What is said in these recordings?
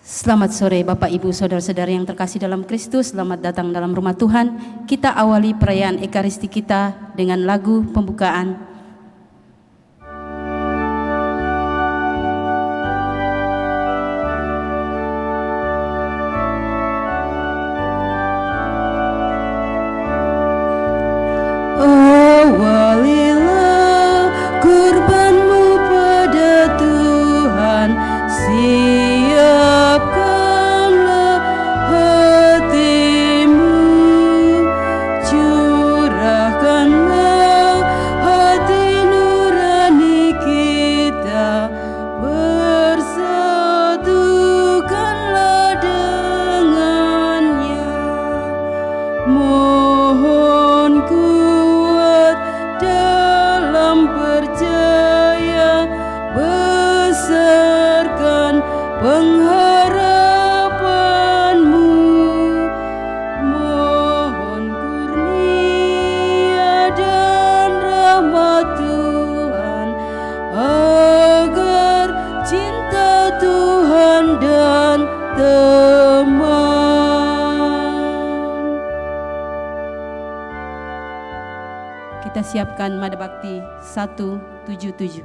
Selamat sore Bapak Ibu Saudara-saudari yang terkasih dalam Kristus. Selamat datang dalam rumah Tuhan. Kita awali perayaan Ekaristi kita dengan lagu pembukaan. Awalilah kurbanmu pada Tuhan, siapkanlah hatimu, curahkanlah hati nurani kita, bersatukanlah dengannya. Mohon kuat dalam percaya, besarkan pengharapanmu. Mohon kurnia dan rahmat Tuhan, agar cinta Tuhan dan teman. Kita siapkan Mada Bakti 177.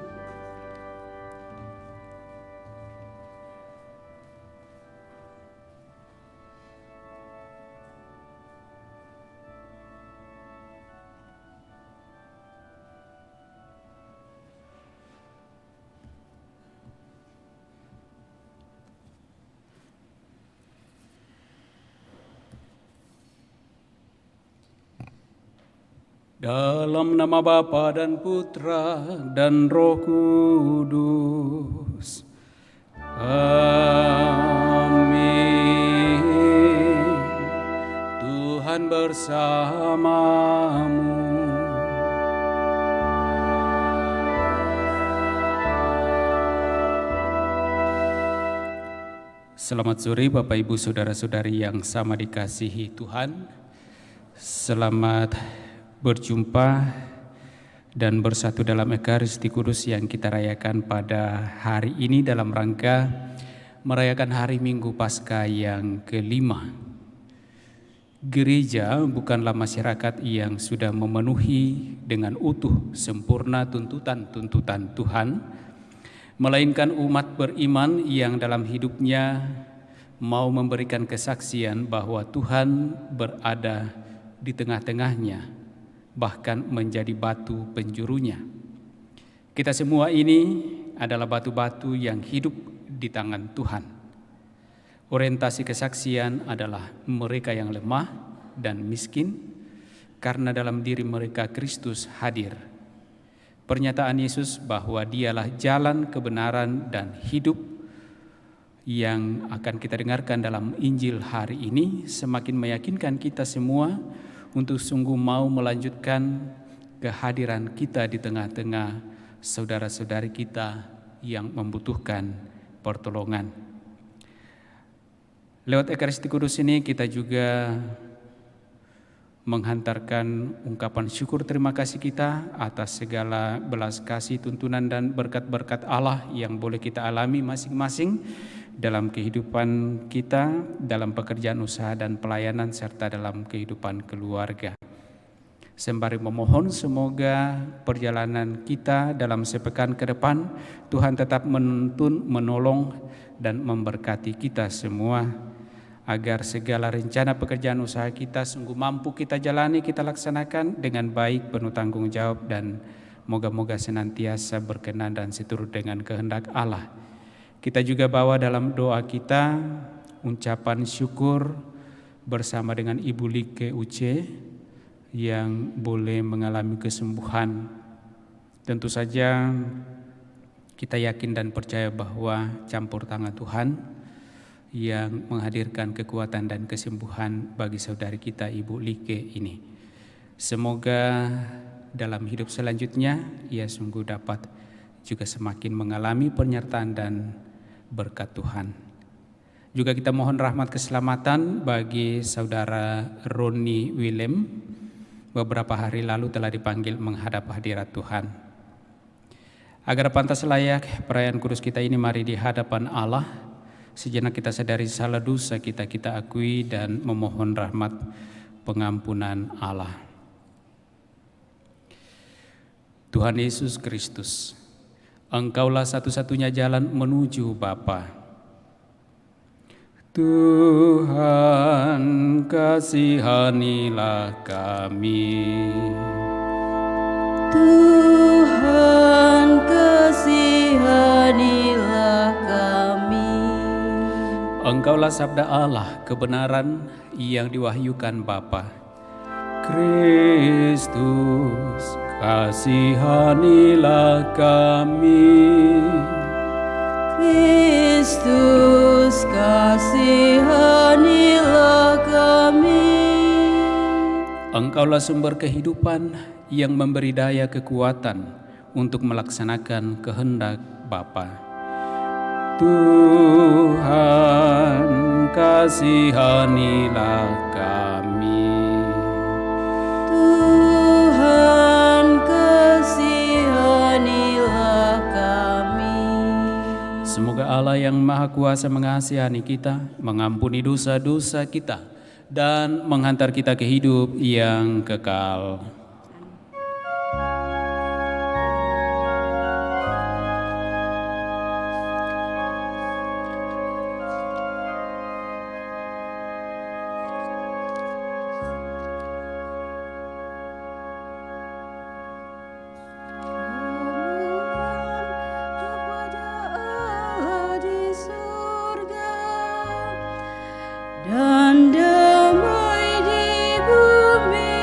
Dalam nama Bapa dan Putra dan Roh Kudus. Amin. Tuhan bersamamu. Selamat sore Bapak Ibu Saudara-saudari yang sama dikasihi Tuhan. Selamat berjumpa dan bersatu dalam Ekaristi Kudus yang kita rayakan pada hari ini dalam rangka merayakan hari Minggu Paskah yang kelima. Gereja bukanlah masyarakat yang sudah memenuhi dengan utuh sempurna tuntutan-tuntutan Tuhan, melainkan umat beriman yang dalam hidupnya mau memberikan kesaksian bahwa Tuhan berada di tengah-tengahnya, bahkan menjadi batu penjurunya. Kita semua ini adalah batu-batu yang hidup di tangan Tuhan. Orientasi kesaksian adalah mereka yang lemah dan miskin, karena dalam diri mereka Kristus hadir. Pernyataan Yesus bahwa dialah jalan, kebenaran, dan hidup yang akan kita dengarkan dalam Injil hari ini semakin meyakinkan kita semua untuk sungguh mau melanjutkan kehadiran kita di tengah-tengah saudara-saudari kita yang membutuhkan pertolongan. Lewat Ekaristi Kudus ini kita juga menghantarkan ungkapan syukur terima kasih kita atas segala belas kasih, tuntunan, dan berkat-berkat Allah yang boleh kita alami masing-masing dalam kehidupan kita, dalam pekerjaan usaha dan pelayanan, serta dalam kehidupan keluarga. Sembari memohon semoga perjalanan kita dalam sepekan ke depan, Tuhan tetap menuntun, menolong, dan memberkati kita semua, agar segala rencana pekerjaan usaha kita sungguh mampu kita jalani, kita laksanakan dengan baik, penuh tanggung jawab, dan moga-moga senantiasa berkenan dan seturut dengan kehendak Allah. Kita juga bawa dalam doa kita ucapan syukur bersama dengan Ibu Like Uce yang boleh mengalami kesembuhan. Tentu saja kita yakin dan percaya bahwa campur tangan Tuhan yang menghadirkan kekuatan dan kesembuhan bagi saudari kita Ibu Like ini. Semoga dalam hidup selanjutnya ia sungguh dapat juga semakin mengalami penyertaan dan berkat Tuhan. Juga kita mohon rahmat keselamatan bagi saudara Roni Willem. Beberapa hari lalu telah dipanggil menghadap hadirat Tuhan. Agar pantas layak perayaan kudus kita ini, mari di hadapan Allah sejenak kita sadari salah dosa kita akui dan memohon rahmat pengampunan Allah. Tuhan Yesus Kristus, Engkaulah satu-satunya jalan menuju Bapa. Tuhan, kasihanilah kami. Tuhan, kasihanilah kami. Engkaulah sabda Allah, kebenaran yang diwahyukan Bapa. Kristus, kasihanilah kami. Kristus, kasihanilah kami. Engkaulah sumber kehidupan yang memberi daya kekuatan untuk melaksanakan kehendak Bapa. Tuhan, kasihanilah kami. Tuhan, kasihanilah kami. Semoga Allah yang Maha Kuasa mengasihani kita, mengampuni dosa-dosa kita, dan menghantar kita ke hidup yang kekal. Dan damai di bumi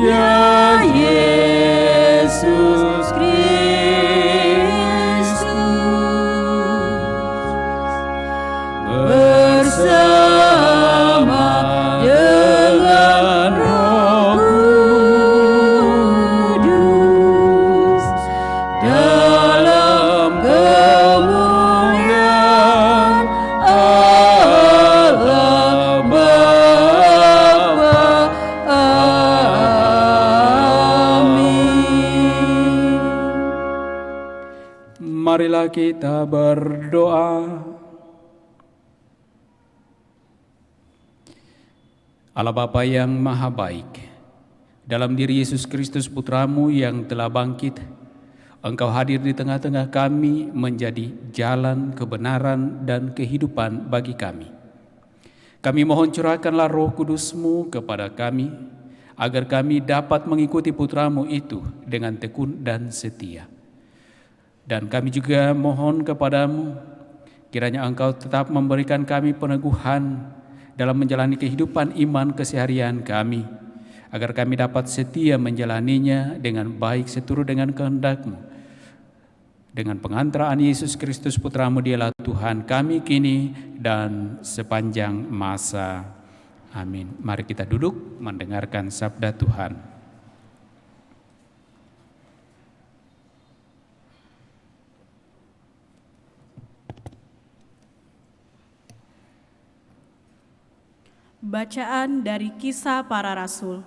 Ya Yesus Kristus, bersama dengan Roh Kudus dalam kemuliaan Allah Bapa. Amin. Marilah kita berdoa. Allah Bapa yang Maha Baik, dalam diri Yesus Kristus Putramu yang telah bangkit, Engkau hadir di tengah-tengah kami menjadi jalan kebenaran dan kehidupan bagi kami. Kami mohon curahkanlah Roh Kudus-Mu kepada kami, agar kami dapat mengikuti Putramu itu dengan tekun dan setia. Dan kami juga mohon kepadamu, kiranya Engkau tetap memberikan kami peneguhan dalam menjalani kehidupan iman keseharian kami, agar kami dapat setia menjalaninya dengan baik seturut dengan kehendak-Mu. Dengan pengantaraan Yesus Kristus Putramu, Dialah Tuhan kami kini dan sepanjang masa. Amin. Mari kita duduk mendengarkan sabda Tuhan. Bacaan dari Kisah Para Rasul.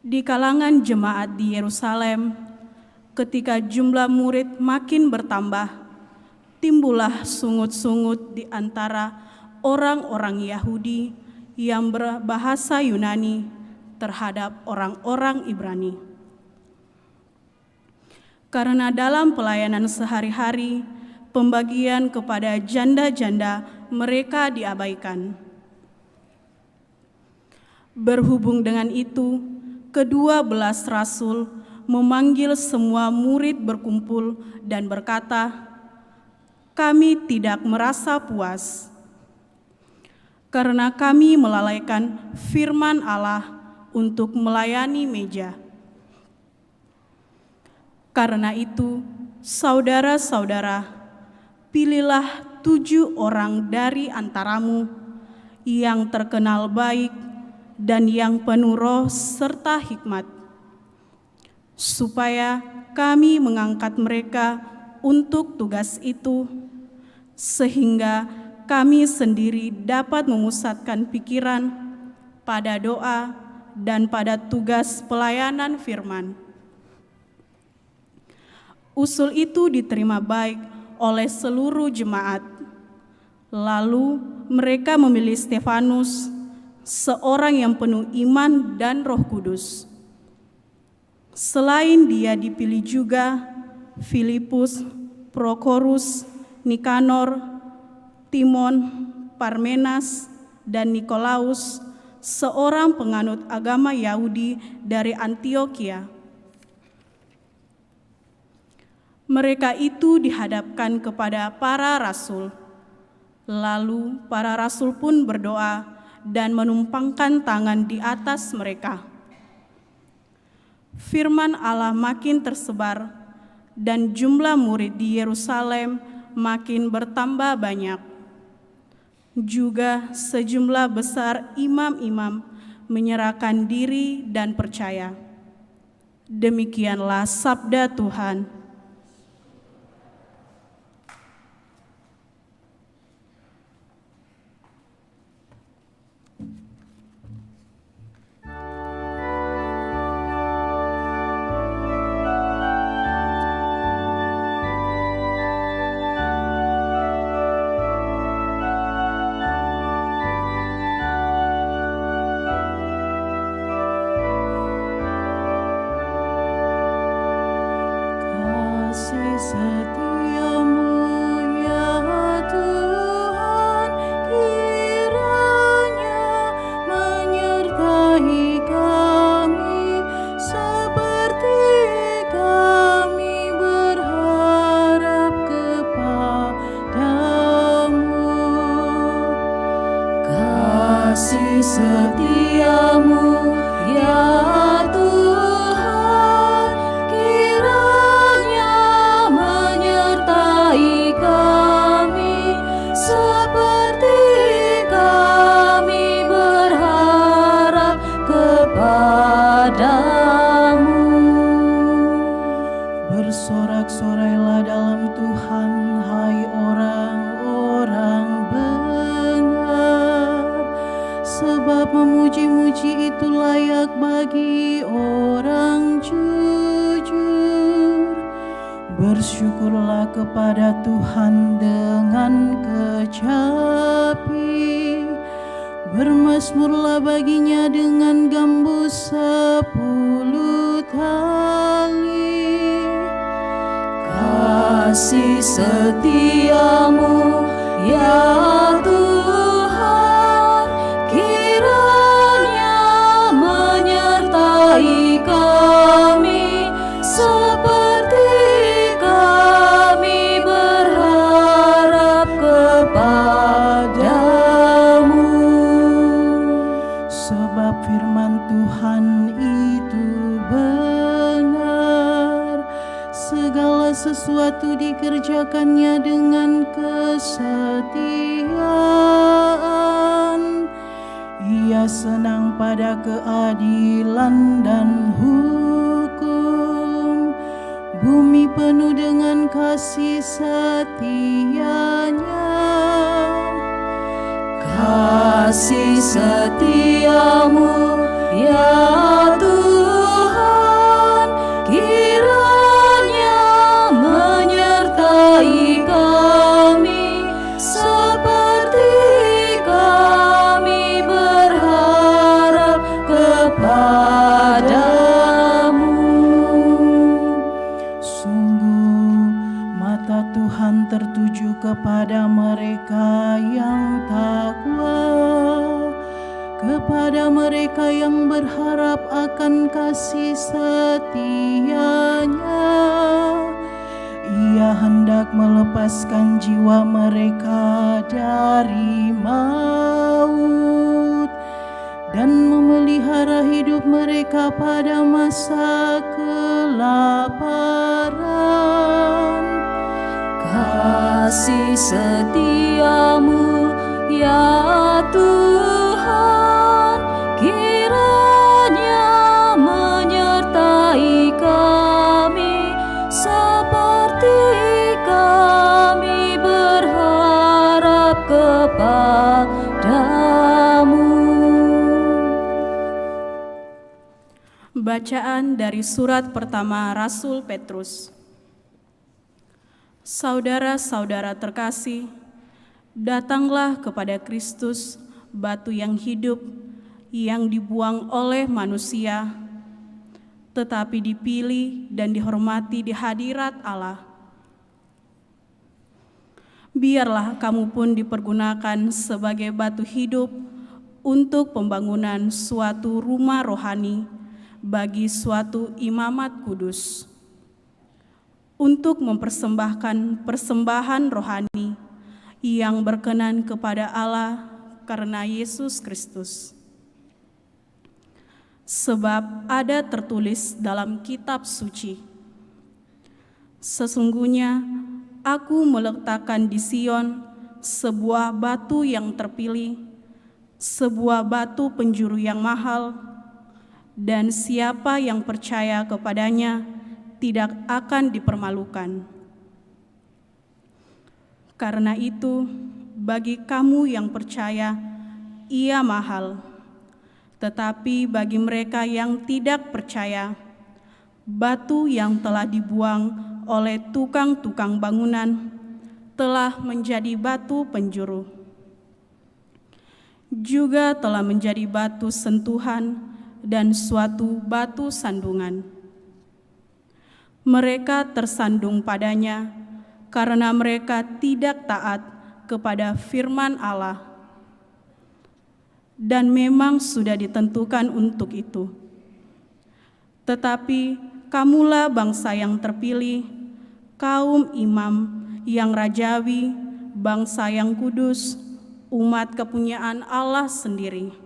Di kalangan jemaat di Yerusalem, ketika jumlah murid makin bertambah, timbullah sungut-sungut di antara orang-orang Yahudi yang berbahasa Yunani terhadap orang-orang Ibrani. Karena dalam pelayanan sehari-hari, pembagian kepada janda-janda mereka diabaikan. Berhubung dengan itu, ke-12 rasul memanggil semua murid berkumpul dan berkata, "Kami tidak merasa puas, karena kami melalaikan firman Allah untuk melayani meja. Karena itu, saudara-saudara, pilihlah 7 orang dari antaramu yang terkenal baik dan yang penuh roh serta hikmat, supaya kami mengangkat mereka untuk tugas itu, sehingga kami sendiri dapat memusatkan pikiran pada doa dan pada tugas pelayanan firman." Usul itu diterima baik oleh seluruh jemaat. Lalu mereka memilih Stefanus, seorang yang penuh iman dan Roh Kudus. Selain dia dipilih juga Filipus, Prokorus, Nikanor, Timon, Parmenas, dan Nikolaus, seorang penganut agama Yahudi dari Antiokhia. Mereka itu dihadapkan kepada para rasul. Lalu para rasul pun berdoa dan menumpangkan tangan di atas mereka. Firman Allah makin tersebar dan jumlah murid di Yerusalem makin bertambah banyak. Juga sejumlah besar imam-imam menyerahkan diri dan percaya. Demikianlah sabda Tuhan. kepadamu. Bersorak-sorailah dalam Tuhan, hai orang-orang benar, sebab memuji-muji itu layak bagi orang jujur. Bersyukurlah kepada Tuhan dengan kecapi, bermazmurlah baginya dengan gambus 10 tali. Kasih setiamu ya Tuhan, kiranya menyertai kami seperti kami berharap kepadamu. Sebab firman Tuhan itu benar, segala sesuatu dikerjakannya dengan kesetiaan. Ia senang pada keadilan dan hukum, bumi penuh dengan kasih setianya. Kasih setiamu ya Tuhan, kiranya menyertai kami seperti kami berharap kepadamu. Sungguh mata Tuhan tertuju kepada mereka yang takwa, kepada mereka yang berharap akan kasih setianya. Ia hendak melepaskan jiwa mereka dari maut dan memelihara hidup mereka pada masa kelaparan. Kasih setiamu ya Tuhan, kiranya menyertai kami seperti kami berharap kepadamu. Bacaan dari surat pertama Rasul Petrus. Saudara-saudara terkasih, datanglah kepada Kristus, batu yang hidup, yang dibuang oleh manusia, tetapi dipilih dan dihormati di hadirat Allah. Biarlah kamu pun dipergunakan sebagai batu hidup untuk pembangunan suatu rumah rohani bagi suatu imamat kudus, untuk mempersembahkan persembahan rohani yang berkenan kepada Allah karena Yesus Kristus. Sebab ada tertulis dalam kitab suci, sesungguhnya aku meletakkan di Sion sebuah batu yang terpilih, sebuah batu penjuru yang mahal, dan siapa yang percaya kepadanya tidak akan dipermalukan. Karena itu, bagi kamu yang percaya, ia mahal. Tetapi bagi mereka yang tidak percaya, batu yang telah dibuang oleh tukang-tukang bangunan telah menjadi batu penjuru, juga telah menjadi batu sentuhan dan suatu batu sandungan. Mereka tersandung padanya karena mereka tidak taat kepada firman Allah, dan memang sudah ditentukan untuk itu. Tetapi kamulah bangsa yang terpilih, kaum imam yang rajawi, bangsa yang kudus, umat kepunyaan Allah sendiri.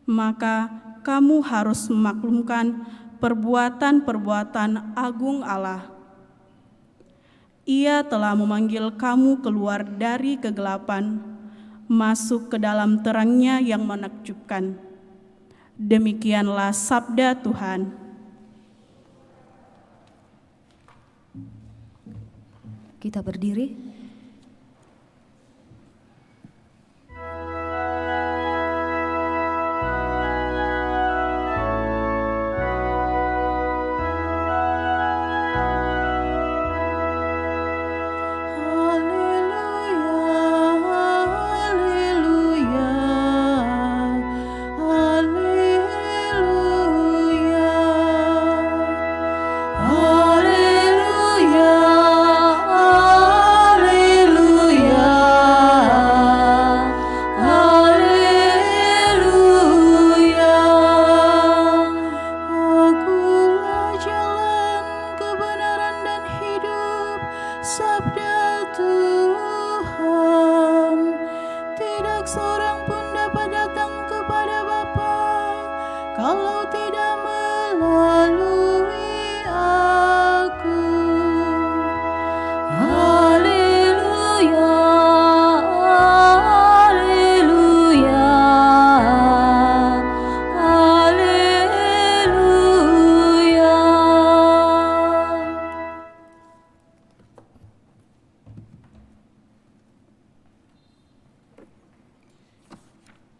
Maka kamu harus memaklumkan perbuatan-perbuatan agung Allah. Ia telah memanggil kamu keluar dari kegelapan, masuk ke dalam terangnya yang menakjubkan. Demikianlah sabda Tuhan. Kita berdiri.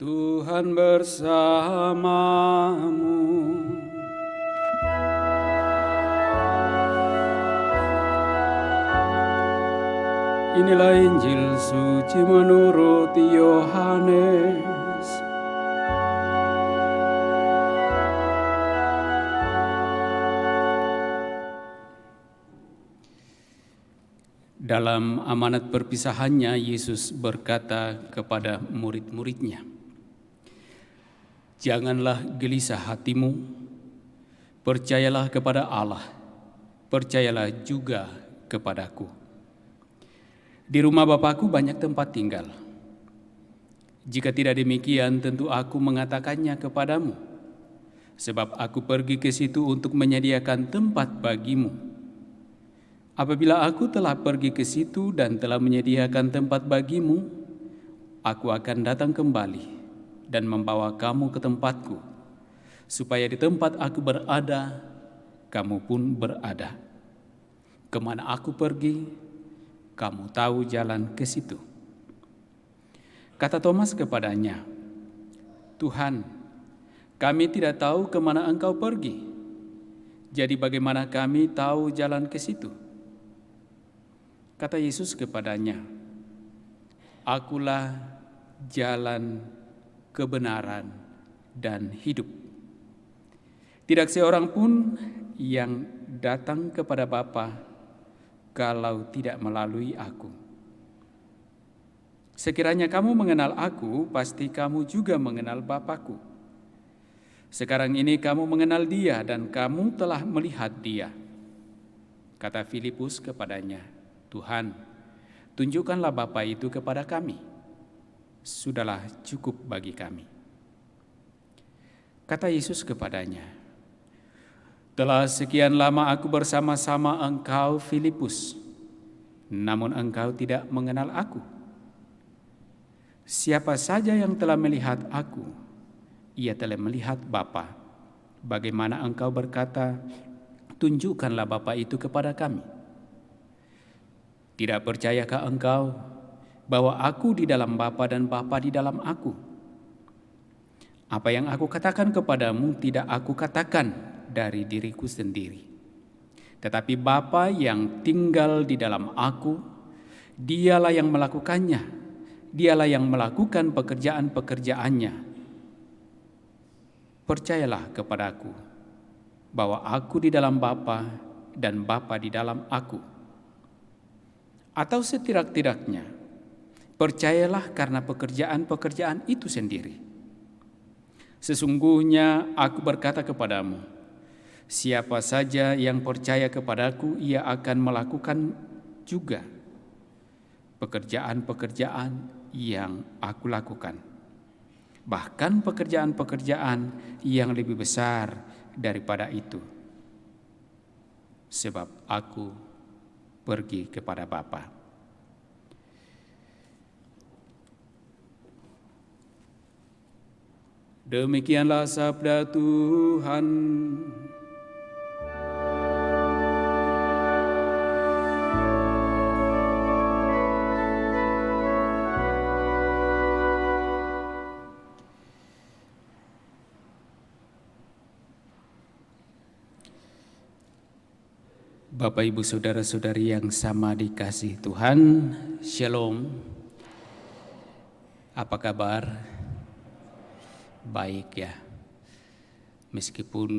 Tuhan bersamamu. Inilah Injil suci menurut Yohanes. Dalam amanat perpisahannya, Yesus berkata kepada murid-muridnya, "Janganlah gelisah hatimu, percayalah kepada Allah, percayalah juga kepadaku. Di rumah Bapakku banyak tempat tinggal. Jika tidak demikian, tentu aku mengatakannya kepadamu, sebab aku pergi ke situ untuk menyediakan tempat bagimu. Apabila aku telah pergi ke situ dan telah menyediakan tempat bagimu, aku akan datang kembali dan membawa kamu ke tempatku, supaya di tempat aku berada, kamu pun berada. Kemana aku pergi, kamu tahu jalan ke situ." Kata Thomas kepadanya, "Tuhan, kami tidak tahu kemana Engkau pergi. Jadi bagaimana kami tahu jalan ke situ?" Kata Yesus kepadanya, "Akulah jalan, kebenaran, dan hidup. Tidak seorang pun yang datang kepada Bapa kalau tidak melalui aku. Sekiranya kamu mengenal aku, pasti kamu juga mengenal Bapa-Ku. Sekarang ini kamu mengenal Dia dan kamu telah melihat Dia." Kata Filipus kepadanya, "Tuhan, tunjukkanlah Bapa itu kepada kami. Sudahlah cukup bagi kami." Kata Yesus kepadanya, "Telah sekian lama aku bersama-sama engkau, Filipus, namun engkau tidak mengenal aku. Siapa saja yang telah melihat aku, ia telah melihat Bapa. Bagaimana engkau berkata, 'Tunjukkanlah Bapa itu kepada kami'? Tidak percayakah engkau bahwa aku di dalam Bapa dan Bapa di dalam aku? Apa yang aku katakan kepadamu tidak aku katakan dari diriku sendiri. Tetapi Bapa yang tinggal di dalam aku, Dialah yang melakukannya. Dialah yang melakukan pekerjaan-pekerjaannya. Percayalah kepadaku bahwa aku di dalam Bapa dan Bapa di dalam aku. Atau setidak-tidaknya, percayalah karena pekerjaan-pekerjaan itu sendiri. Sesungguhnya aku berkata kepadamu, siapa saja yang percaya kepadaku, ia akan melakukan juga pekerjaan-pekerjaan yang aku lakukan. Bahkan pekerjaan-pekerjaan yang lebih besar daripada itu. Sebab aku pergi kepada Bapa." Demikianlah sabda Tuhan. Bapak, Ibu, Saudara-saudari yang sama dikasihi Tuhan, Shalom. Apa kabar? Baik ya. Meskipun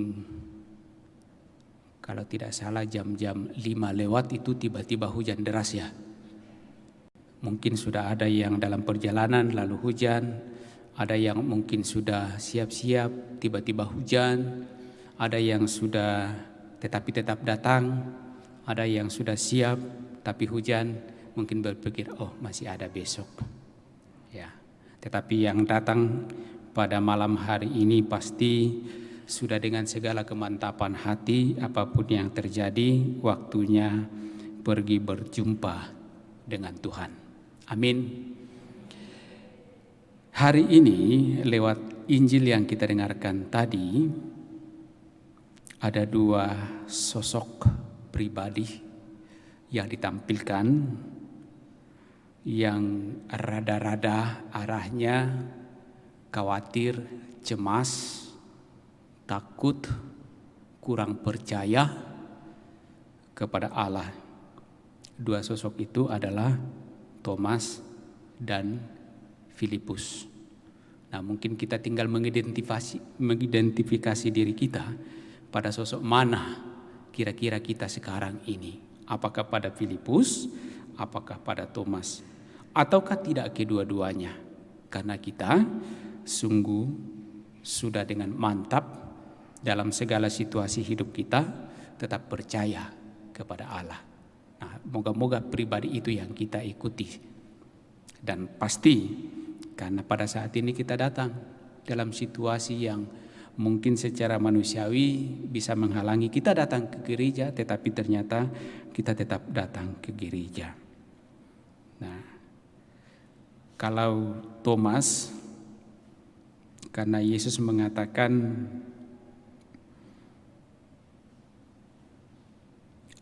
kalau tidak salah jam-jam 5 lewat itu tiba-tiba hujan deras ya. Mungkin sudah ada yang dalam perjalanan lalu hujan, ada yang mungkin sudah siap-siap tiba-tiba hujan, ada yang sudah tetapi tetap datang, ada yang sudah siap tapi hujan, mungkin berpikir oh masih ada besok. Ya. Tetapi yang datang pada malam hari ini pasti sudah dengan segala kemantapan hati, apapun yang terjadi, waktunya pergi berjumpa dengan Tuhan. Amin. Hari ini lewat Injil yang kita dengarkan tadi, ada dua sosok pribadi yang ditampilkan yang rada-rada arahnya khawatir, cemas, takut, kurang percaya kepada Allah. Dua sosok itu adalah Thomas dan Filipus. Nah, mungkin kita tinggal mengidentifikasi diri kita pada sosok mana kira-kira kita sekarang ini. Apakah pada Filipus, apakah pada Thomas, ataukah tidak kedua-duanya? Karena kita sungguh sudah dengan mantap dalam segala situasi hidup kita tetap percaya kepada Allah. Nah, moga-moga pribadi itu yang kita ikuti. Dan pasti karena pada saat ini kita datang dalam situasi yang mungkin secara manusiawi bisa menghalangi kita datang ke gereja, tetapi ternyata kita tetap datang ke gereja. Nah, kalau Thomas, karena Yesus mengatakan,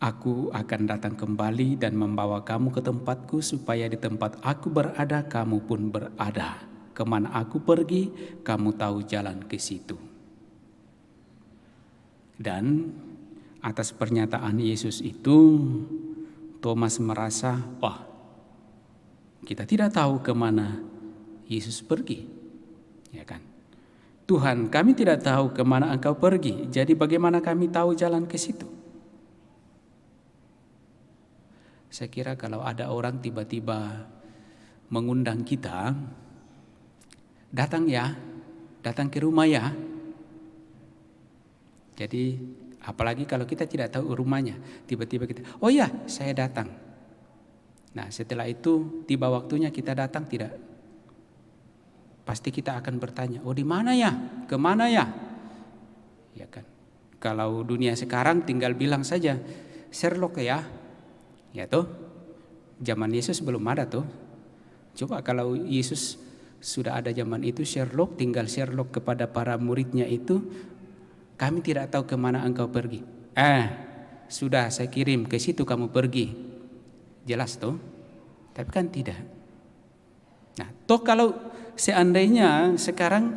Aku akan datang kembali dan membawa kamu ke tempatku, supaya di tempat aku berada, kamu pun berada. Kemana aku pergi, kamu tahu jalan ke situ. Dan atas pernyataan Yesus itu, Thomas merasa, wah, kita tidak tahu kemana Yesus pergi, ya kan? Tuhan, kami tidak tahu kemana Engkau pergi, jadi bagaimana kami tahu jalan ke situ? Saya kira kalau ada orang tiba-tiba mengundang kita, datang ya, datang ke rumah ya. Jadi apalagi kalau kita tidak tahu rumahnya, tiba-tiba kita, oh ya saya datang. Nah setelah itu tiba waktunya kita datang tidak, pasti kita akan bertanya, oh di mana ya, kemana ya, ya kan? Kalau dunia sekarang tinggal bilang saja, Sherlock ya toh, zaman Yesus belum ada tuh. Coba kalau Yesus sudah ada zaman itu, Sherlock tinggal Sherlock kepada para muridnya itu, kami tidak tahu kemana engkau pergi. Sudah saya kirim ke situ kamu pergi. Jelas toh? Tapi kan tidak. Nah, toh kalau seandainya sekarang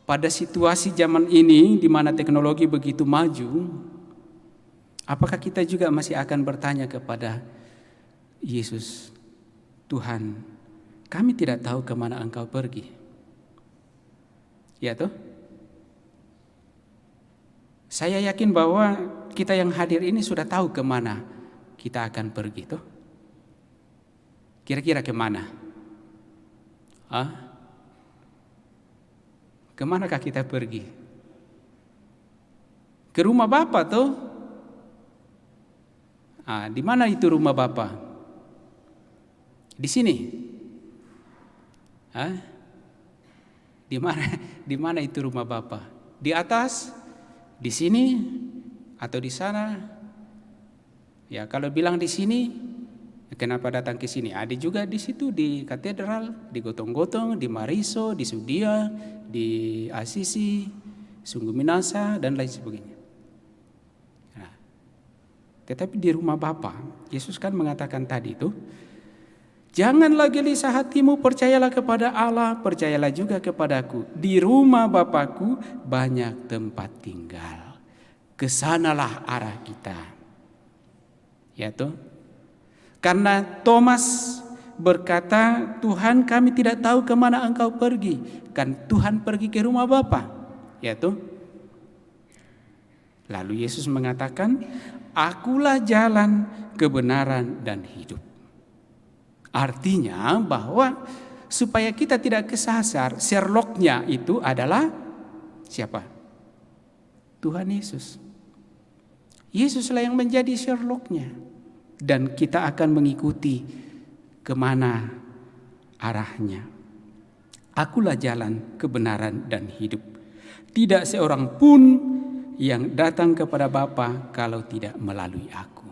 pada situasi zaman ini di mana teknologi begitu maju, apakah kita juga masih akan bertanya kepada Yesus, Tuhan, kami tidak tahu kemana engkau pergi. Ya toh? Saya yakin bahwa kita yang hadir ini sudah tahu kemana kita akan pergi toh. Kira-kira kemana? Kemanakah kita pergi? Ke rumah Bapa toh? Di mana itu rumah Bapa? Di sini. Di mana itu rumah Bapa? Di atas? Di sini atau di sana? Ya, kalau bilang di sini, Kenapa datang ke sini? Ada juga di situ di katedral, di Gotong-Gotong, di Mariso, di Sudia, di Asisi, Sungguh Minasa, dan lain sebagainya. Nah, tetapi di rumah Bapa, Yesus kan mengatakan tadi itu, janganlah gelisah hatimu, percayalah kepada Allah, percayalah juga kepadaku. Di rumah Bapakku banyak tempat tinggal. Kesanalah arah kita. Ya toh? Karena Thomas berkata, Tuhan, kami tidak tahu kemana engkau pergi. Kan Tuhan pergi ke rumah Bapa. Ya toh? Lalu Yesus mengatakan, akulah jalan, kebenaran, dan hidup. Artinya bahwa supaya kita tidak kesasar, Sherlocknya itu adalah siapa? Tuhan Yesus. Yesuslah yang menjadi Sherlocknya. Dan kita akan mengikuti kemana arahnya. Akulah jalan, kebenaran, dan hidup. Tidak seorang pun yang datang kepada Bapa kalau tidak melalui aku.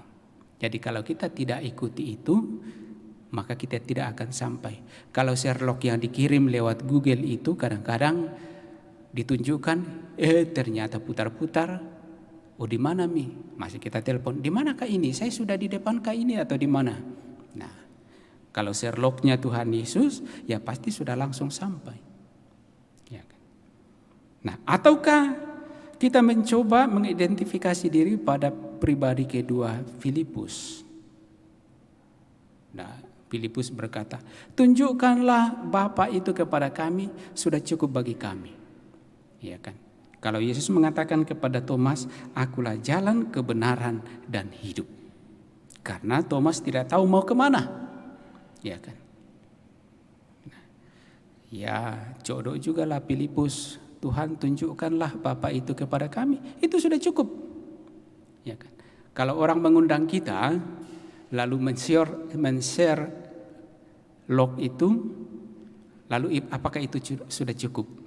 Jadi kalau kita tidak ikuti itu, maka kita tidak akan sampai. Kalau Sherlock yang dikirim lewat Google itu kadang-kadang ditunjukkan, ternyata putar-putar. Oh, di mana Mi? Masih kita telepon. Di manakah ini? Saya sudah di depan kah ini atau di mana? Nah, kalau Sherlocknya Tuhan Yesus, ya pasti sudah langsung sampai. Ya kan? Nah, ataukah kita mencoba mengidentifikasi diri pada pribadi kedua, Filipus? Nah, Filipus berkata, tunjukkanlah Bapa itu kepada kami, sudah cukup bagi kami. Ya kan? Kalau Yesus mengatakan kepada Thomas, akulah jalan, kebenaran, dan hidup. Karena Thomas tidak tahu mau kemana. Ya kan? Nah, ya jodoh juga lah Filipus, Tuhan tunjukkanlah Bapa itu kepada kami, itu sudah cukup. Ya kan? Kalau orang mengundang kita, lalu men-share log itu, lalu apakah itu sudah cukup?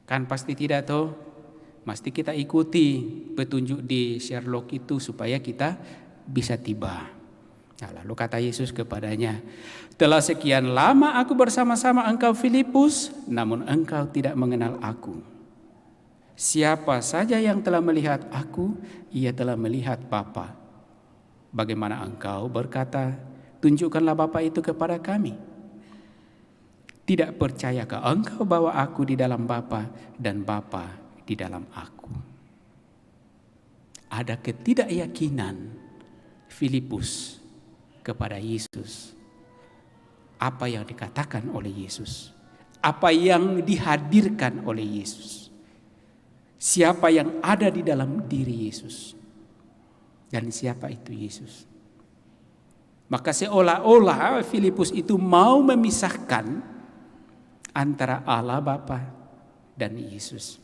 Kan pasti tidak toh. Mesti kita ikuti petunjuk di share log itu supaya kita bisa tiba. Nah, lalu kata Yesus kepadanya, telah sekian lama aku bersama-sama engkau Filipus, namun engkau tidak mengenal aku. Siapa saja yang telah melihat aku, ia telah melihat Bapa. Bagaimana engkau berkata, tunjukkanlah Bapa itu kepada kami? Tidak percayakah engkau bahwa aku di dalam Bapa dan Bapa di dalam aku? Ada ketidakyakinan Filipus kepada Yesus. Apa yang dikatakan oleh Yesus? Apa yang dihadirkan oleh Yesus? Siapa yang ada di dalam diri Yesus? Dan siapa itu Yesus? Maka seolah-olah Filipus itu mau memisahkan antara Allah Bapa dan Yesus.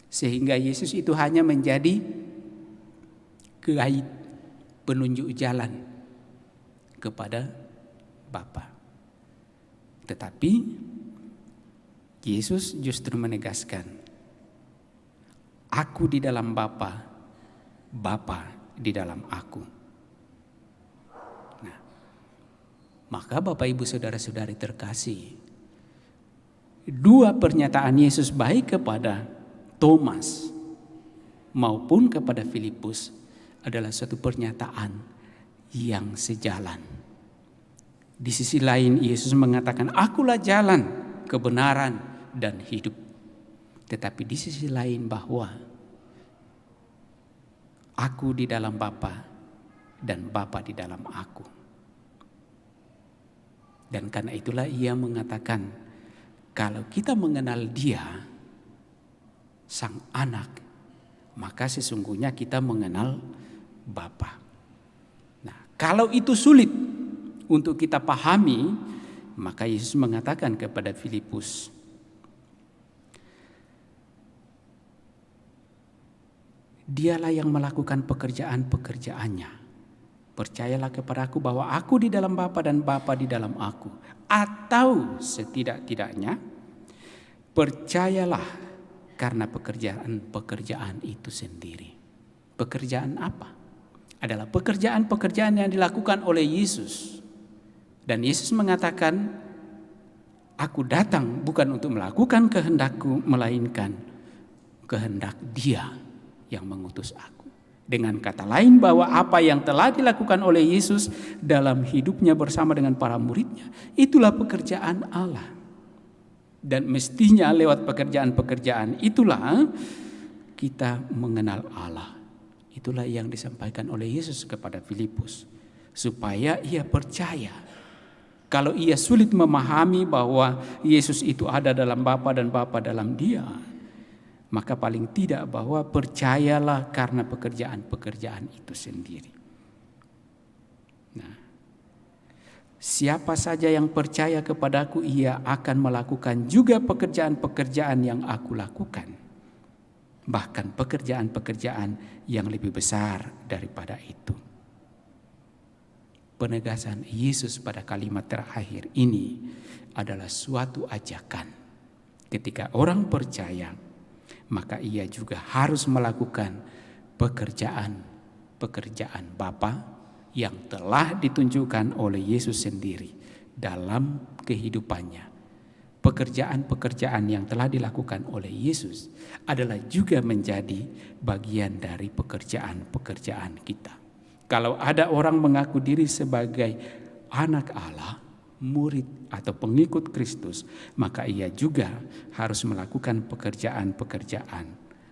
Sehingga Yesus itu hanya menjadi guide, penunjuk jalan kepada Bapa. Tetapi Yesus justru menegaskan, aku di dalam Bapa, Bapa di dalam aku. Nah, maka Bapak Ibu Saudara-saudari terkasih, dua pernyataan Yesus baik kepada Thomas maupun kepada Filipus adalah suatu pernyataan yang sejalan. Di sisi lain Yesus mengatakan, akulah jalan, kebenaran, dan hidup. Tetapi di sisi lain bahwa aku di dalam Bapa dan Bapa di dalam aku. Dan karena itulah ia mengatakan, kalau kita mengenal Dia, Sang Anak, maka sesungguhnya kita mengenal Bapa. Nah, kalau itu sulit untuk kita pahami, maka Yesus mengatakan kepada Filipus, Dialah yang melakukan pekerjaan-pekerjaannya. Percayalah kepadaku bahwa aku di dalam Bapa dan Bapa di dalam aku. Atau setidak-tidaknya percayalah karena pekerjaan-pekerjaan itu sendiri. Pekerjaan apa? adalah pekerjaan-pekerjaan yang dilakukan oleh Yesus. Dan Yesus mengatakan, aku datang bukan untuk melakukan kehendakku, melainkan kehendak Dia yang mengutus aku. Dengan kata lain, bahwa apa yang telah dilakukan oleh Yesus dalam hidupnya bersama dengan para muridnya, itulah pekerjaan Allah. Dan mestinya lewat pekerjaan-pekerjaan itulah kita mengenal Allah. Itulah yang disampaikan oleh Yesus kepada Filipus, supaya ia percaya. Kalau ia sulit memahami bahwa Yesus itu ada dalam Bapa dan Bapa dalam Dia, maka paling tidak bahwa percayalah karena pekerjaan-pekerjaan itu sendiri. Nah, siapa saja yang percaya kepadaku, ia akan melakukan juga pekerjaan-pekerjaan yang aku lakukan. Bahkan pekerjaan-pekerjaan yang lebih besar daripada itu. Penegasan Yesus pada kalimat terakhir ini adalah suatu ajakan. Ketika orang percaya, maka ia juga harus melakukan pekerjaan Bapa yang telah ditunjukkan oleh Yesus sendiri dalam kehidupannya. Pekerjaan-pekerjaan yang telah dilakukan oleh Yesus adalah juga menjadi bagian dari pekerjaan-pekerjaan kita. Kalau ada orang mengaku diri sebagai anak Allah, murid atau pengikut Kristus, maka ia juga harus melakukan pekerjaan-pekerjaan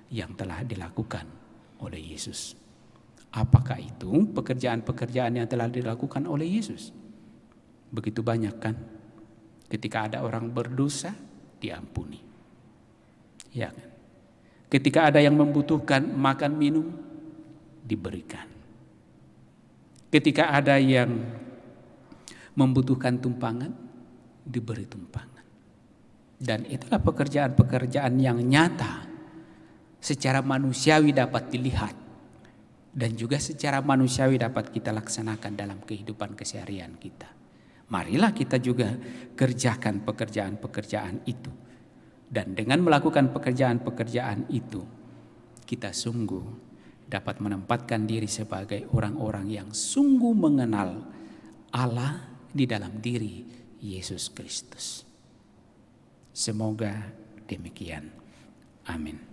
yang telah dilakukan oleh Yesus. Apakah itu pekerjaan-pekerjaan yang telah dilakukan oleh Yesus? Begitu banyak kan? Ketika ada orang berdosa, diampuni. Ya kan? Ketika ada yang membutuhkan makan minum, diberikan. Ketika ada yang membutuhkan tumpangan, diberi tumpangan. Dan itulah pekerjaan-pekerjaan yang nyata, secara manusiawi dapat dilihat, dan juga secara manusiawi dapat kita laksanakan dalam kehidupan keseharian kita. Marilah kita juga kerjakan pekerjaan-pekerjaan itu. Dan dengan melakukan pekerjaan-pekerjaan itu, kita sungguh dapat menempatkan diri sebagai orang-orang yang sungguh mengenal Allah di dalam diri Yesus Kristus. Semoga demikian. Amin.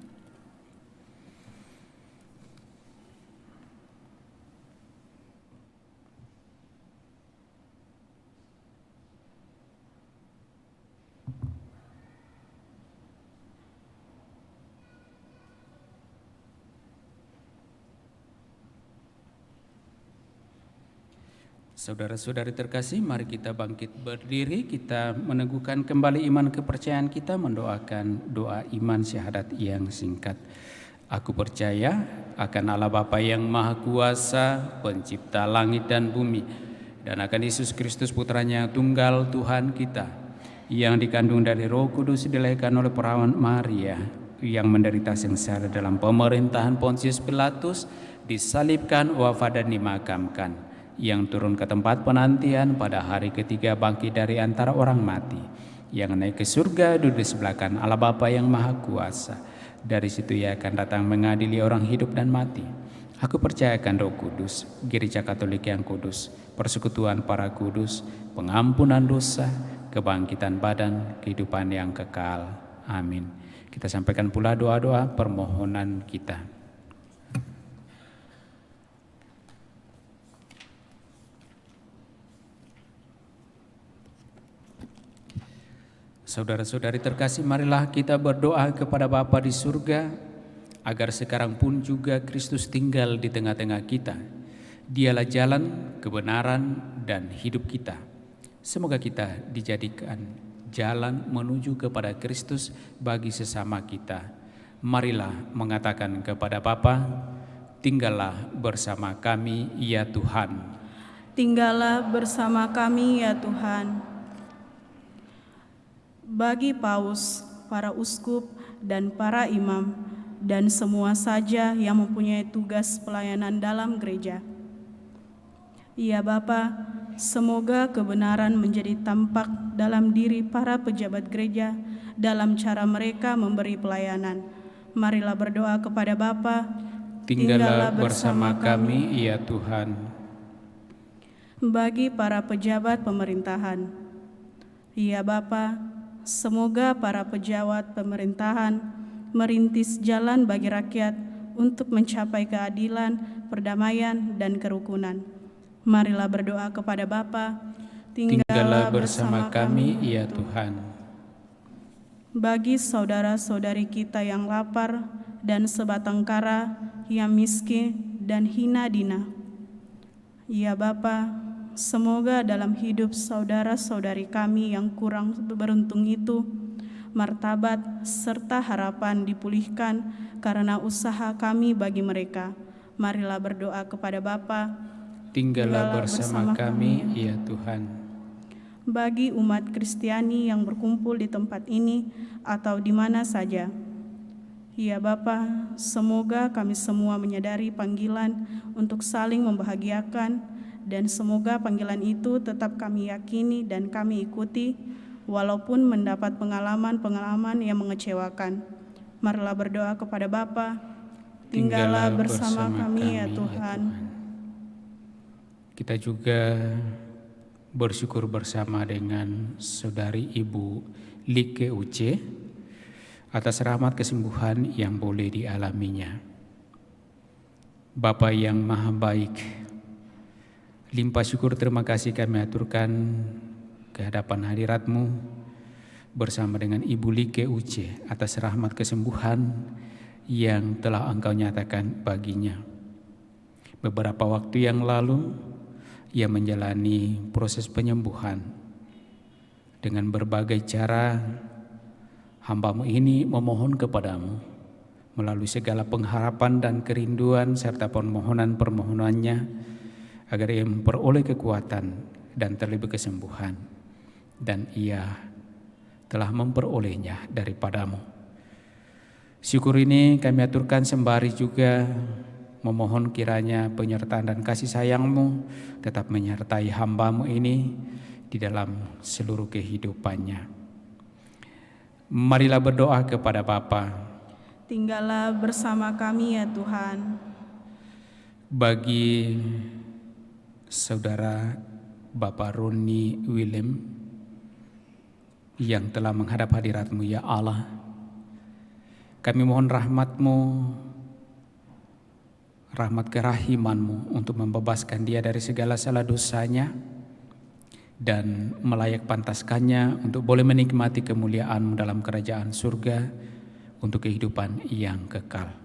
Saudara-saudari terkasih, mari kita bangkit berdiri, kita meneguhkan kembali iman kepercayaan kita, mendoakan doa iman syahadat yang singkat. Aku percaya akan Allah Bapa yang Maha Kuasa, pencipta langit dan bumi, dan akan Yesus Kristus putranya tunggal Tuhan kita, yang dikandung dari Roh Kudus, dilahirkan oleh perawan Maria, yang menderita sengsara dalam pemerintahan Pontius Pilatus, disalibkan, wafat dan dimakamkan, yang turun ke tempat penantian, pada hari ketiga bangkit dari antara orang mati, yang naik ke surga, duduk di sebelah kanan Allah Bapa yang Maha Kuasa. Dari situ ia akan datang mengadili orang hidup dan mati. Aku percayakan Roh Kudus, Gereja Katolik yang kudus, persekutuan para kudus, pengampunan dosa, kebangkitan badan, kehidupan yang kekal. Amin. Kita sampaikan pula doa-doa permohonan kita. Saudara-saudari terkasih, marilah kita berdoa kepada Bapa di surga, agar sekarang pun juga Kristus tinggal di tengah-tengah kita. Dialah jalan, kebenaran, dan hidup kita. Semoga kita dijadikan jalan menuju kepada Kristus bagi sesama kita. Marilah mengatakan kepada Bapa, tinggallah bersama kami ya Tuhan. Tinggallah bersama kami ya Tuhan. Bagi paus, para uskup, dan para imam, dan semua saja yang mempunyai tugas pelayanan dalam gereja. Ya Bapa, semoga kebenaran menjadi tampak dalam diri para pejabat gereja dalam cara mereka memberi pelayanan. Marilah berdoa kepada Bapa. Tinggallah bersama kami, ya Tuhan. Bagi para pejabat pemerintahan, ya Bapa, semoga para pejabat pemerintahan merintis jalan bagi rakyat untuk mencapai keadilan, perdamaian, dan kerukunan. Marilah berdoa kepada Bapa. Tinggallah bersama kami, ya Tuhan. Bagi saudara-saudari kita yang lapar dan sebatang kara, yang miskin dan hina dina, ya Bapa, semoga dalam hidup saudara-saudari kami yang kurang beruntung itu, martabat serta harapan dipulihkan karena usaha kami bagi mereka. Marilah berdoa kepada Bapa. Tinggallah bersama kami, ya Tuhan. Bagi umat Kristiani yang berkumpul di tempat ini atau di mana saja, ya Bapa, semoga kami semua menyadari panggilan untuk saling membahagiakan, dan semoga panggilan itu tetap kami yakini dan kami ikuti, walaupun mendapat pengalaman-pengalaman yang mengecewakan. Marilah berdoa kepada Bapa. Tinggallah bersama kami, ya Tuhan. Kita juga bersyukur bersama dengan Saudari Ibu Like Uce atas rahmat kesembuhan yang boleh dialaminya. Bapa yang maha baik, limpah syukur terima kasih kami aturkan ke hadapan hadirat-Mu bersama dengan Ibu Like Uce atas rahmat kesembuhan yang telah Engkau nyatakan baginya. Beberapa waktu yang lalu, ia menjalani proses penyembuhan. Dengan berbagai cara, hamba-Mu ini memohon kepadamu melalui segala pengharapan dan kerinduan serta permohonan-permohonannya agar ia memperoleh kekuatan dan terlebih kesembuhan, dan ia telah memperolehnya daripadamu. Syukur ini kami aturkan sembari juga memohon kiranya penyertaan dan kasih sayang-Mu tetap menyertai hamba-Mu ini di dalam seluruh kehidupannya. Marilah berdoa kepada Bapa. Tinggallah bersama kami, ya Tuhan. Bagi Saudara Bapak Roni William yang telah menghadap hadirat-Mu, ya Allah, kami mohon rahmat-Mu, rahmat kerahiman-Mu untuk membebaskan dia dari segala salah dosanya dan melayak pantaskannya untuk boleh menikmati kemuliaan-Mu dalam kerajaan surga untuk kehidupan yang kekal.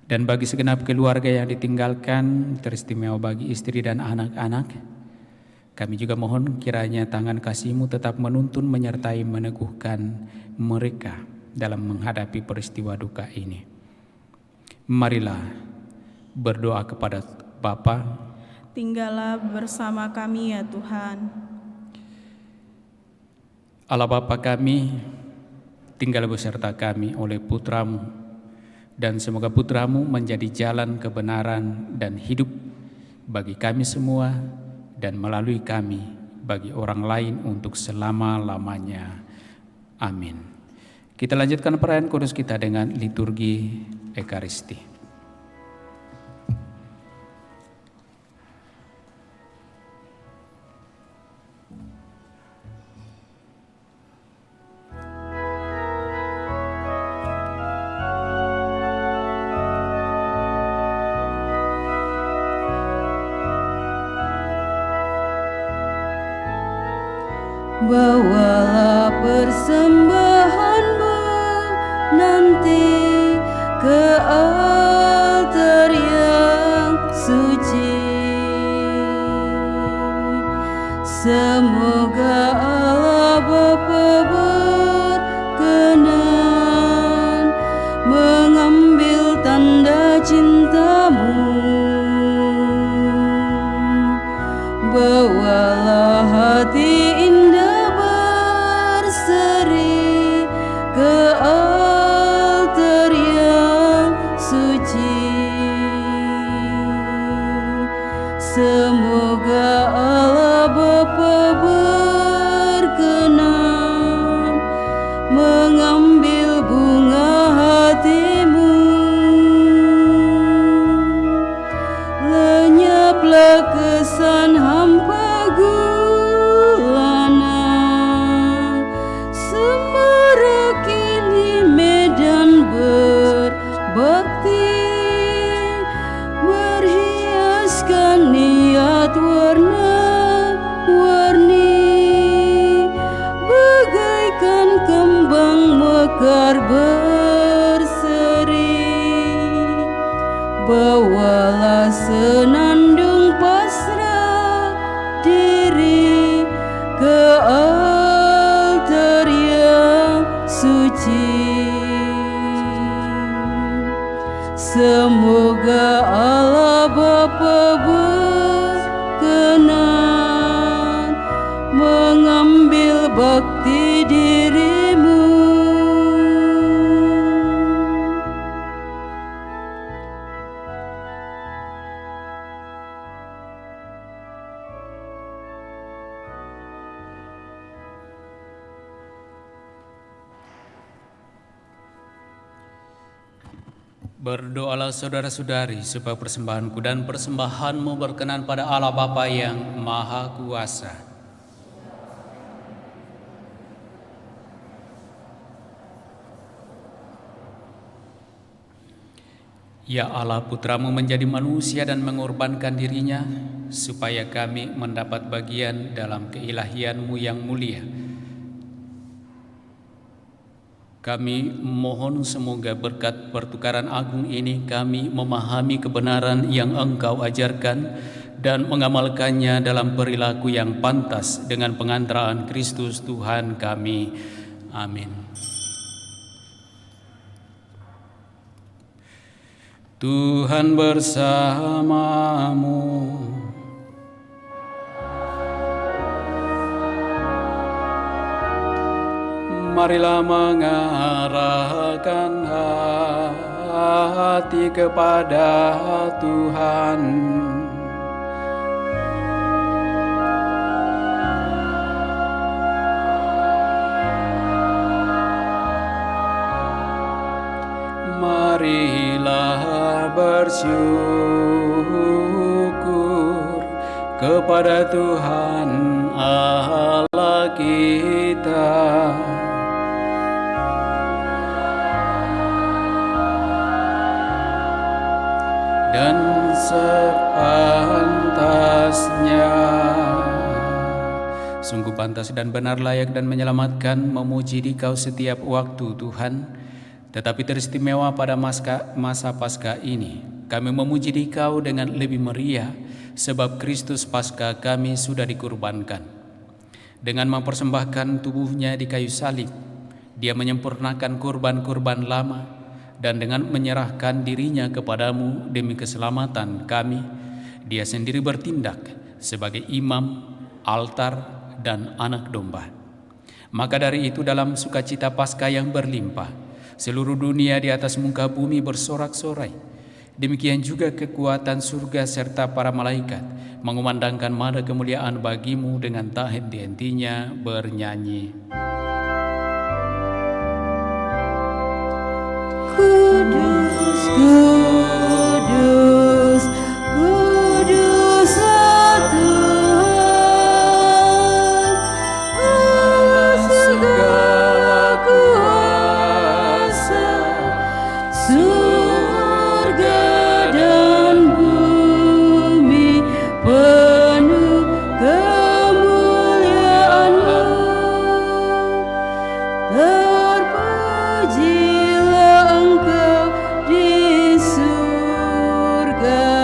Dan bagi segenap keluarga yang ditinggalkan, teristimewa bagi istri dan anak-anak, kami juga mohon kiranya tangan kasih-Mu tetap menuntun, menyertai, meneguhkan mereka dalam menghadapi peristiwa duka ini. Marilah berdoa kepada Bapa. Tinggallah bersama kami, ya Tuhan. Allah Bapa kami, tinggal beserta kami oleh Putra-Mu, dan semoga Putra-Mu menjadi jalan kebenaran dan hidup bagi kami semua, dan melalui kami bagi orang lain untuk selama-lamanya. Amin. Kita lanjutkan perayaan kudus kita dengan liturgi Ekaristi. Bawalah persembahan nanti ke altar yang suci. Semoga Allah Bapa berkenan mengambil tanda cinta-Mu. Bawalah hati indah berseri ke altar yang suci. Semoga Allah Bapa berseri. Bawalah senandung pasrah diri ke altar yang suci. Semoga Allah Bapa berkenan mengambil bakti dirimu. Berdoalah saudara-saudari supaya persembahanku dan persembahanmu berkenan pada Allah Bapa yang Maha Kuasa. Ya Allah, Putramu menjadi manusia dan mengorbankan dirinya supaya kami mendapat bagian dalam keilahian-Mu yang mulia. Kami mohon semoga berkat pertukaran agung ini kami memahami kebenaran yang Engkau ajarkan dan mengamalkannya dalam perilaku yang pantas dengan pengantaraan Kristus Tuhan kami. Amin. Tuhan bersamamu. Marilah mengarahkan hati kepada Tuhan. Marilah bersyukur kepada Tuhan Allah kita. Dan sepantasnya, sungguh pantas dan benar, layak dan menyelamatkan memuji Dikau setiap waktu Tuhan. Tetapi teristimewa pada masa Paskah ini kami memuji Dikau dengan lebih meriah, sebab Kristus Paskah kami sudah dikurbankan. Dengan mempersembahkan tubuhnya di kayu salib, Dia menyempurnakan kurban-kurban lama, dan dengan menyerahkan dirinya kepadamu demi keselamatan kami, Dia sendiri bertindak sebagai imam, altar, dan anak domba. Maka dari itu dalam sukacita Paskah yang berlimpah, seluruh dunia di atas muka bumi bersorak-sorai. Demikian juga kekuatan surga serta para malaikat mengumandangkan mada kemuliaan bagimu dengan tak henti-hentinya bernyanyi. Kudus, kudus, kuduslah Tuhan, Allah segala kuasa, surga dan bumi penuh kemuliaan-Mu. Terpujilah Engkau di surga,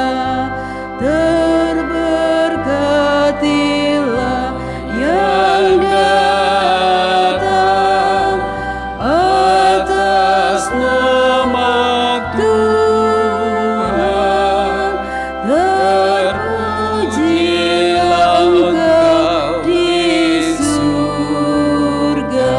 terberkatilah yang datang atas nama Tuhan. Terpujilah Engkau di surga.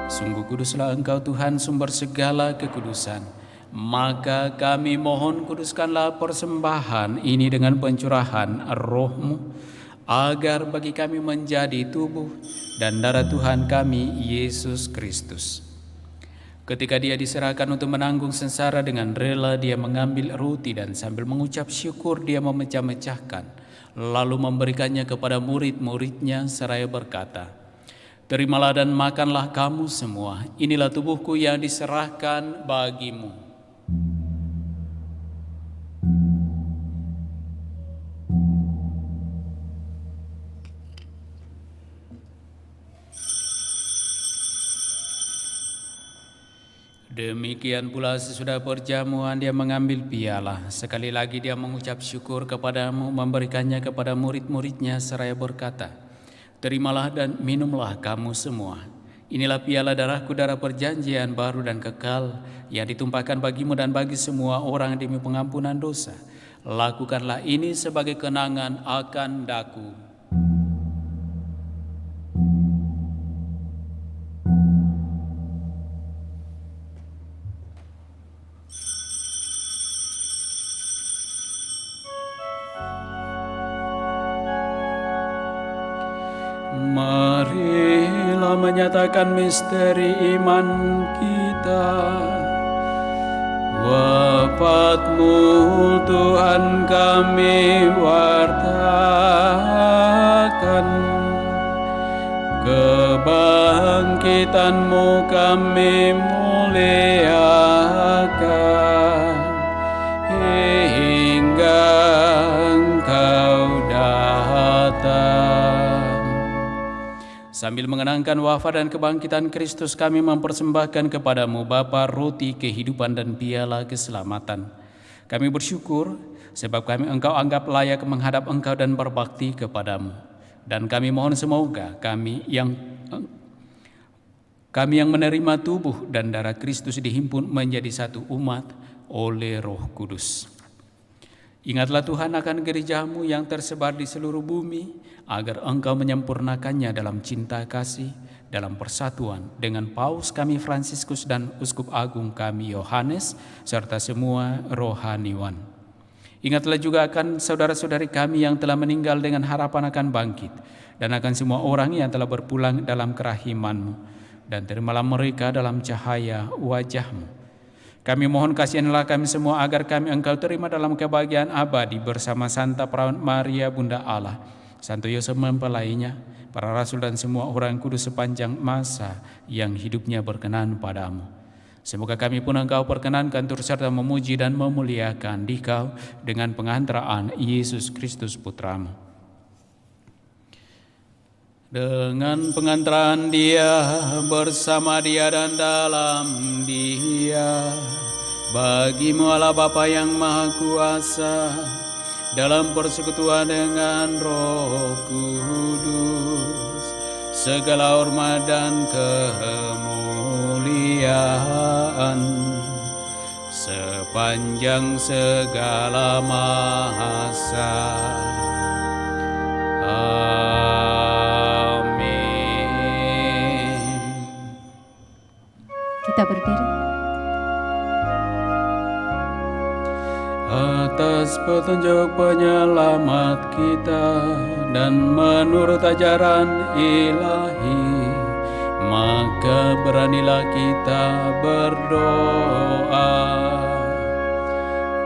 Sungguh kuduslah Engkau Tuhan, sumber segala kekudusan. Maka kami mohon, kuduskanlah persembahan ini dengan pencurahan Roh-Mu, agar bagi kami menjadi tubuh dan darah Tuhan kami Yesus Kristus. Ketika Dia diserahkan untuk menanggung sengsara, dengan rela Dia mengambil roti dan sambil mengucap syukur Dia memecah-mecahkan, lalu memberikannya kepada murid-muridnya seraya berkata, "Terimalah dan makanlah kamu semua, inilah tubuhku yang diserahkan bagimu." Demikian pula sesudah perjamuan dia mengambil piala. Sekali lagi dia mengucap syukur kepadamu, memberikannya kepada murid-muridnya seraya berkata, "Terimalah dan minumlah kamu semua. Inilah piala darahku, darah perjanjian baru dan kekal yang ditumpahkan bagimu dan bagi semua orang demi pengampunan dosa. Lakukanlah ini sebagai kenangan akan daku." Marilah menyatakan misteri iman kita. Wafat-Mu Tuhan kami wartakan, kebangkitan-Mu kami muliakan, hingga Engkau datang. Sambil mengenangkan wafat dan kebangkitan Kristus, kami mempersembahkan kepadamu Bapa roti kehidupan dan piala keselamatan. Kami bersyukur sebab Engkau anggap layak menghadap Engkau dan berbakti kepadamu. Dan kami mohon semoga kami yang menerima tubuh dan darah Kristus dihimpun menjadi satu umat oleh Roh Kudus. Ingatlah Tuhan akan gereja-Mu yang tersebar di seluruh bumi, agar Engkau menyempurnakannya dalam cinta kasih, dalam persatuan dengan Paus kami Fransiskus dan Uskup Agung kami Yohanes, serta semua rohaniwan. Ingatlah juga akan saudara-saudari kami yang telah meninggal dengan harapan akan bangkit, dan akan semua orang yang telah berpulang dalam kerahiman-Mu, dan terimalah mereka dalam cahaya wajah-Mu. Kami mohon kasihanlah kami semua agar kami Engkau terima dalam kebahagiaan abadi bersama Santa Perawan Maria Bunda Allah, Santo Yosef mempelainya, para rasul dan semua orang kudus sepanjang masa yang hidupnya berkenan padamu. Semoga kami pun Engkau perkenankan turut serta memuji dan memuliakan Dikau dengan pengantaraan Yesus Kristus Putra-Mu. Dengan pengantaran Dia, bersama Dia dan dalam Dia, bagi-Mu Allah Bapa yang Maha Kuasa, dalam persekutuan dengan Roh Kudus, segala hormat dan kemuliaan sepanjang segala masa. Kita berdiri. Atas petunjuk penyelamat kita dan menurut ajaran ilahi, maka beranilah kita berdoa.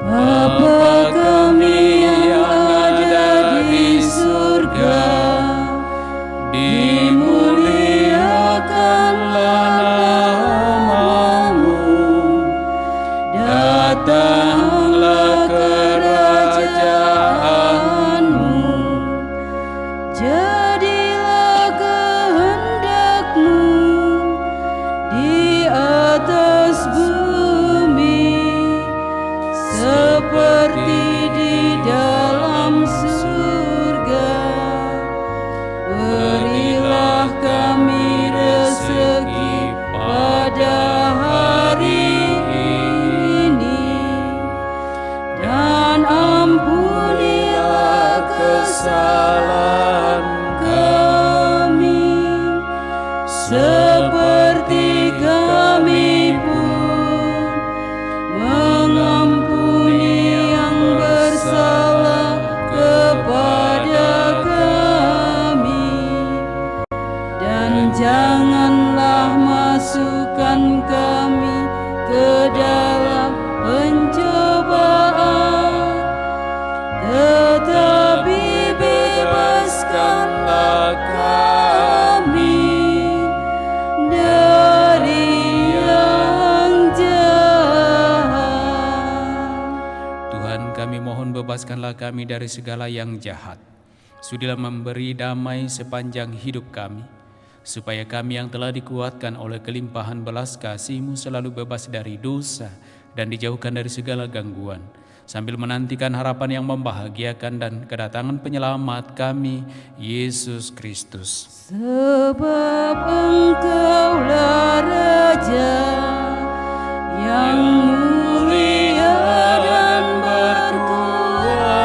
Bapa kami yang ada di surga, dimuliakanlah nama-Mu, datanglah kerajaan-Mu, Jadilah kehendak-Mu di atas bumi seperti di dalam surga. Berilah kami rezeki pada hari ini, dan ampunilah kesalahan kami, seperti kami pun mengampuni yang bersalah kepada kami. Dan janganlah masukkan kami ke dalam pencobaan, tetapi bebaskanlah kami dari yang jahat. Tuhan, kami mohon bebaskanlah kami dari segala yang jahat. Sudilah memberi damai sepanjang hidup kami, supaya kami yang telah dikuatkan oleh kelimpahan belas kasih-Mu selalu bebas dari dosa dan dijauhkan dari segala gangguan, sambil menantikan harapan yang membahagiakan dan kedatangan penyelamat kami, Yesus Kristus. Sebab Engkaulah Raja yang mulia dan berkuasa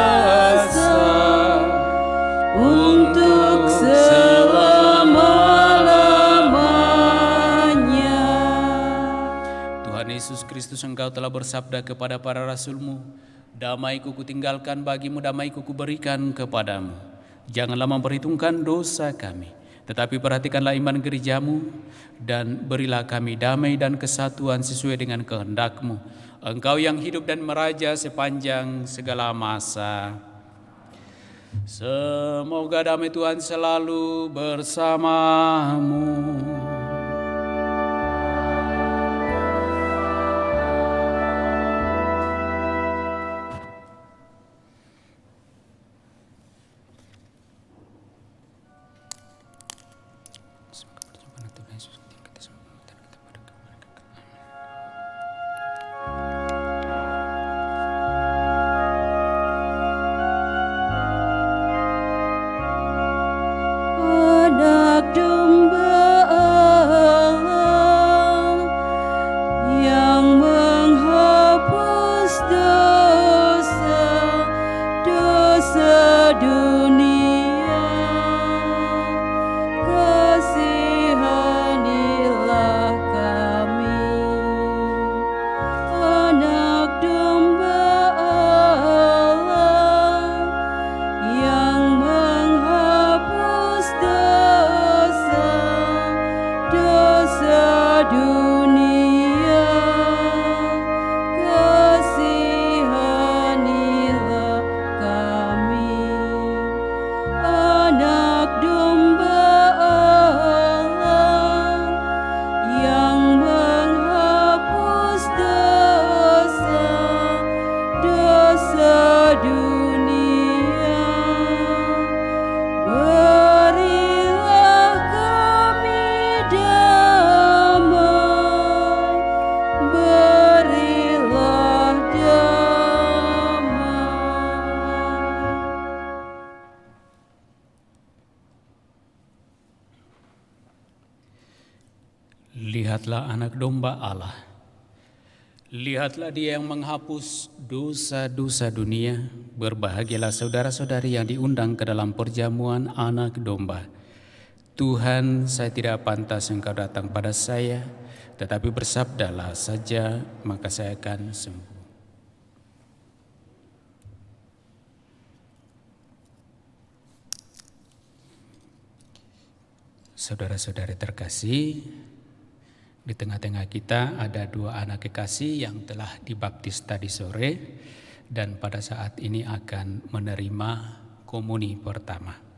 untuk selama-lamanya. Tuhan Yesus Kristus, Engkau telah bersabda kepada para rasul-Mu, damai-Ku kutinggalkan bagimu, damai-Ku kuberikan kepadamu. Janganlah memperhitungkan dosa kami, tetapi perhatikanlah iman gereja-Mu, dan berilah kami damai dan kesatuan sesuai dengan kehendak-Mu. Engkau yang hidup dan meraja sepanjang segala masa. Semoga damai Tuhan selalu bersamamu. Anak domba Allah yang menghapus dosa dunia, kasihanilah kami. Anak domba Allah yang menghapus dosa dunia, kasihanilah kami. Anak domba Allah yang menghapus dosa dunia, berilah kami damai, berilah damai. Lihatlah anak domba Allah. Lihatlah Dia yang menghapus dosa-dosa dunia. Berbahagialah saudara-saudari yang diundang ke dalam perjamuan anak domba. Tuhan, saya tidak pantas Engkau datang pada saya, tetapi bersabdalah saja, maka saya akan sembuh. Saudara-saudari terkasih, di tengah-tengah kita ada dua anak kekasih yang telah dibaptis tadi sore dan pada saat ini akan menerima komuni pertama.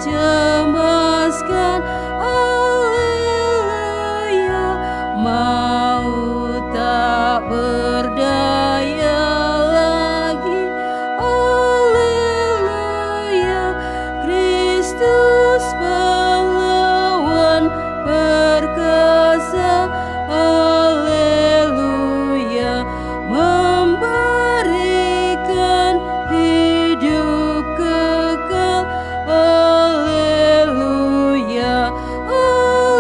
cemaskan. Haleluya, maut tak berdaya lagi. Haleluya, Kristus pahlawan perkasa. Haleluya, memberikan hidup kekal. Haleluya, haleluya,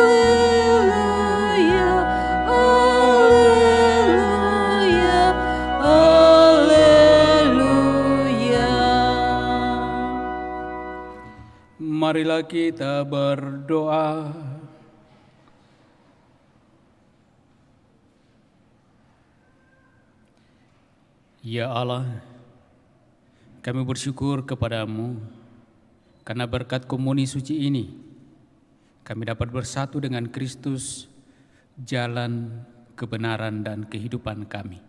haleluya, haleluya. Marilah kita berdoa. Ya Allah, kami bersyukur kepadamu karena berkat komuni suci ini kami dapat bersatu dengan Kristus, jalan kebenaran dan kehidupan kami.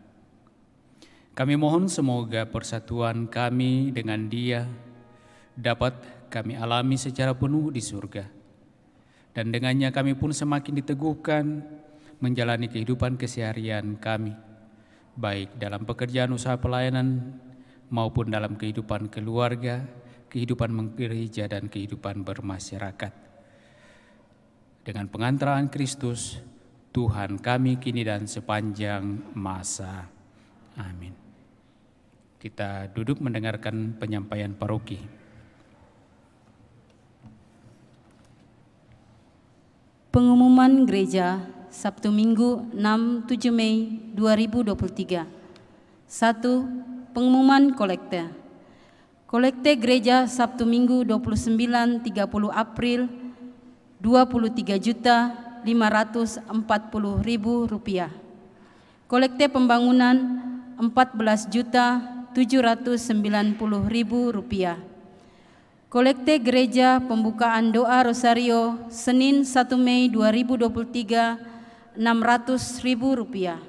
Kami mohon semoga persatuan kami dengan Dia dapat kami alami secara penuh di surga. Dan dengannya kami pun semakin diteguhkan menjalani kehidupan keseharian kami, baik dalam pekerjaan usaha pelayanan maupun dalam kehidupan keluarga, kehidupan gereja dan kehidupan bermasyarakat. Dengan pengantaraan Kristus, Tuhan kami kini dan sepanjang masa. Amin. Kita duduk mendengarkan penyampaian paroki. Pengumuman Gereja Sabtu Minggu 6-7 Mei 2023. 1. Pengumuman kolekte. Kolekte Gereja Sabtu Minggu 29-30 April Rp25.540.000. Kolekte pembangunan Rp14.790.000. Kolekte Gereja Pembukaan Doa Rosario Senin 1 Mei 2023 Rp600.000.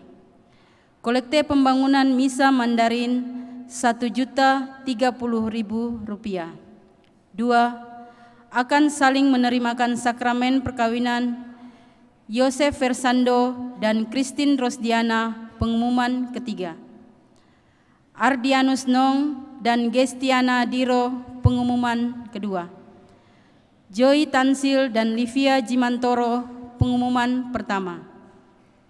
Kolekte Pembangunan Misa Mandarin Rp1.030.000. 2. Akan saling menerimakan sakramen perkawinan Yosef Versando dan Christine Rosdiana. Pengumuman ketiga. Ardianus Nong dan Gestiana Diro. Pengumuman kedua. Joy Tansil dan Livia Jimantoro. Pengumuman pertama.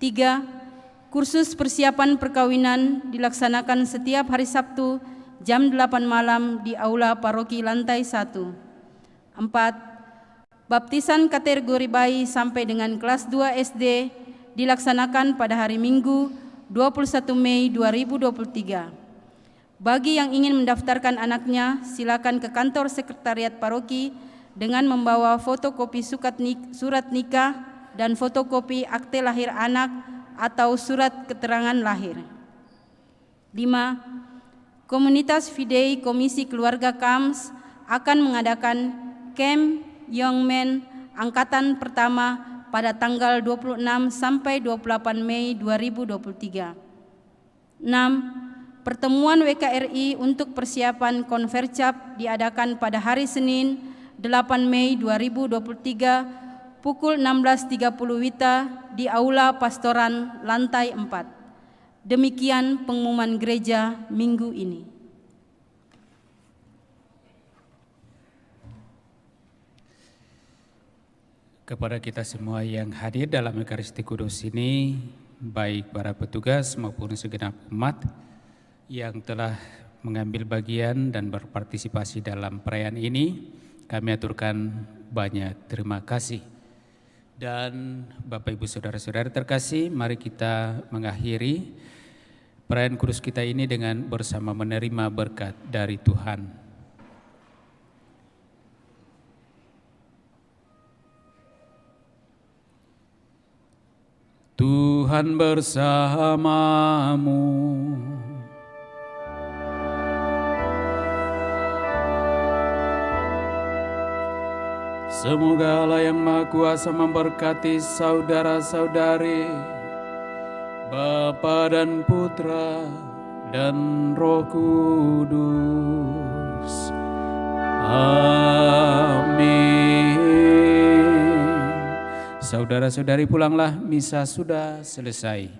3. Kursus persiapan perkawinan dilaksanakan setiap hari Sabtu jam 8 malam di Aula Paroki Lantai 1. 4. Baptisan kategori bayi sampai dengan kelas 2 SD dilaksanakan pada hari Minggu 21 Mei 2023. Bagi yang ingin mendaftarkan anaknya, silakan ke kantor sekretariat paroki dengan membawa fotokopi surat nikah dan fotokopi akte lahir anak atau surat keterangan lahir. 5. Komunitas Fidei Komisi Keluarga KAMS akan mengadakan Camp Young Men Angkatan Pertama pada tanggal 26 sampai 28 Mei 2023. 6. Pertemuan WKRI untuk persiapan Konvercap diadakan pada hari Senin 8 Mei 2023 pukul 16.30 WITA di Aula Pastoran Lantai 4. Demikian pengumuman gereja minggu ini. Kepada kita semua yang hadir dalam Ekaristi Kudus ini, baik para petugas maupun segenap umat yang telah mengambil bagian dan berpartisipasi dalam perayaan ini, kami aturkan banyak terima kasih. Dan Bapak Ibu Saudara-saudara terkasih, mari kita mengakhiri perayaan kudus kita ini dengan bersama menerima berkat dari Tuhan. Tuhan bersamamu. Semoga Allah yang Maha Kuasa memberkati saudara-saudari, Bapa dan Putra dan Roh Kudus. Amin. Saudara-saudari, pulanglah, misa sudah selesai.